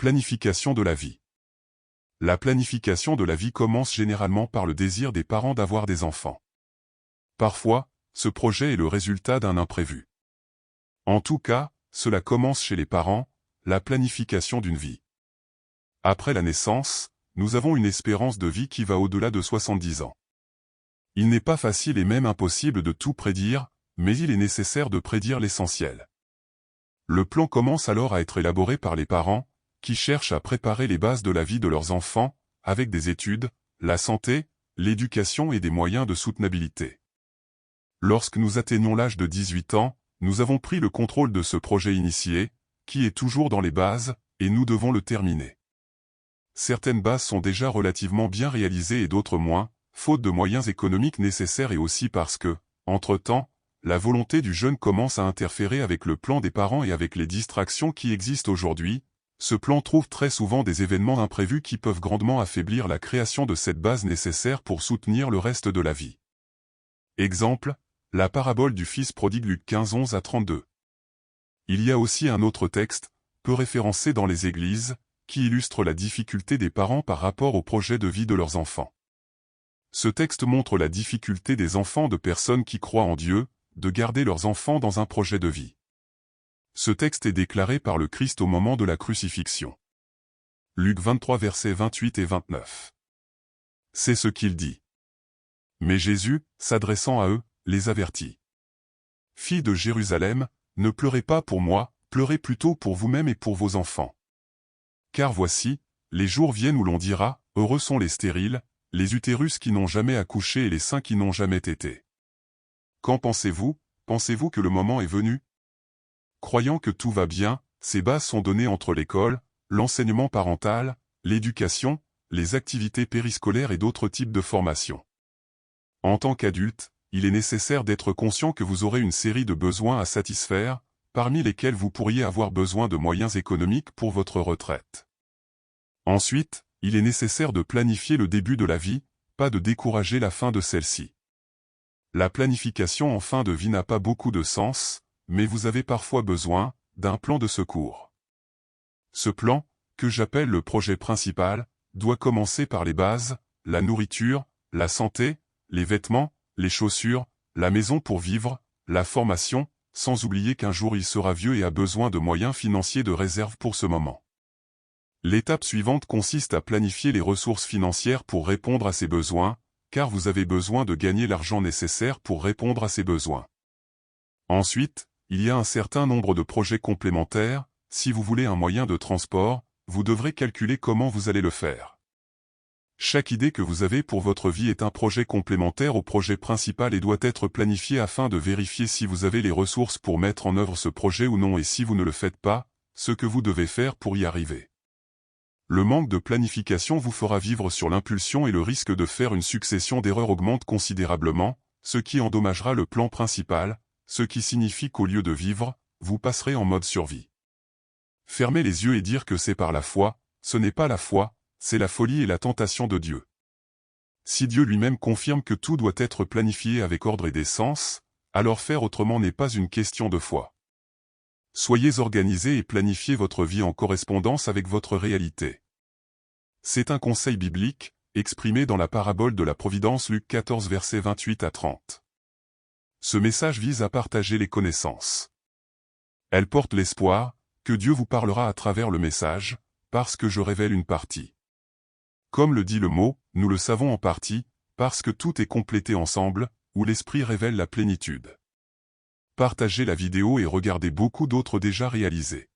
planification de la vie. La planification de la vie commence généralement par le désir des parents d'avoir des enfants. Parfois, ce projet est le résultat d'un imprévu. En tout cas, cela commence chez les parents, la planification d'une vie. Après la naissance, nous avons une espérance de vie qui va au-delà de 70 ans. Il n'est pas facile et même impossible de tout prédire, mais il est nécessaire de prédire l'essentiel. Le plan commence alors à être élaboré par les parents, qui cherchent à préparer les bases de la vie de leurs enfants, avec des études, la santé, l'éducation et des moyens de soutenabilité. Lorsque nous atteignons l'âge de 18 ans, nous avons pris le contrôle de ce projet initié, qui est toujours dans les bases, et nous devons le terminer. Certaines bases sont déjà relativement bien réalisées et d'autres moins, faute de moyens économiques nécessaires et aussi parce que, entre-temps, la volonté du jeune commence à interférer avec le plan des parents et avec les distractions qui existent aujourd'hui. Ce plan trouve très souvent des événements imprévus qui peuvent grandement affaiblir la création de cette base nécessaire pour soutenir le reste de la vie. Exemple, la parabole du fils prodigue Luc 15 11 à 32. Il y a aussi un autre texte, peu référencé dans les églises, qui illustre la difficulté des parents par rapport au projet de vie de leurs enfants. Ce texte montre la difficulté des enfants de personnes qui croient en Dieu, de garder leurs enfants dans un projet de vie. Ce texte est déclaré par le Christ au moment de la crucifixion. Luc 23 versets 28 et 29. C'est ce qu'il dit. Mais Jésus, s'adressant à eux, les avertit. Filles de Jérusalem, ne pleurez pas pour moi, pleurez plutôt pour vous-même et pour vos enfants. Car voici, les jours viennent où l'on dira, heureux sont les stériles, les utérus qui n'ont jamais accouché et les seins qui n'ont jamais tété. Qu'en pensez-vous? Pensez-vous que le moment est venu? Croyant que tout va bien, ces bases sont données entre l'école, l'enseignement parental, l'éducation, les activités périscolaires et d'autres types de formations. En tant qu'adulte, il est nécessaire d'être conscient que vous aurez une série de besoins à satisfaire, parmi lesquels vous pourriez avoir besoin de moyens économiques pour votre retraite. Ensuite, il est nécessaire de planifier le début de la vie, pas de décourager la fin de celle-ci. La planification en fin de vie n'a pas beaucoup de sens, mais vous avez parfois besoin d'un plan de secours. Ce plan, que j'appelle le projet principal, doit commencer par les bases, la nourriture, la santé, les vêtements, les chaussures, la maison pour vivre, la formation, sans oublier qu'un jour il sera vieux et a besoin de moyens financiers de réserve pour ce moment. L'étape suivante consiste à planifier les ressources financières pour répondre à ces besoins, car vous avez besoin de gagner l'argent nécessaire pour répondre à ces besoins. Ensuite, il y a un certain nombre de projets complémentaires. Si vous voulez un moyen de transport, vous devrez calculer comment vous allez le faire. Chaque idée que vous avez pour votre vie est un projet complémentaire au projet principal et doit être planifié afin de vérifier si vous avez les ressources pour mettre en œuvre ce projet ou non et si vous ne le faites pas, ce que vous devez faire pour y arriver. Le manque de planification vous fera vivre sur l'impulsion et le risque de faire une succession d'erreurs augmente considérablement, ce qui endommagera le plan principal, ce qui signifie qu'au lieu de vivre, vous passerez en mode survie. Fermer les yeux et dire que c'est par la foi, ce n'est pas la foi, c'est la folie et la tentation de Dieu. Si Dieu lui-même confirme que tout doit être planifié avec ordre et décence, alors faire autrement n'est pas une question de foi. Soyez organisés et planifiez votre vie en correspondance avec votre réalité. C'est un conseil biblique, exprimé dans la parabole de la Providence Luc 14 versets 28 à 30. Ce message vise à partager les connaissances. Elle porte l'espoir que Dieu vous parlera à travers le message, parce que je révèle une partie. Comme le dit le mot, nous le savons en partie, parce que tout est complété ensemble, où l'Esprit révèle la plénitude. Partagez la vidéo et regardez beaucoup d'autres déjà réalisées.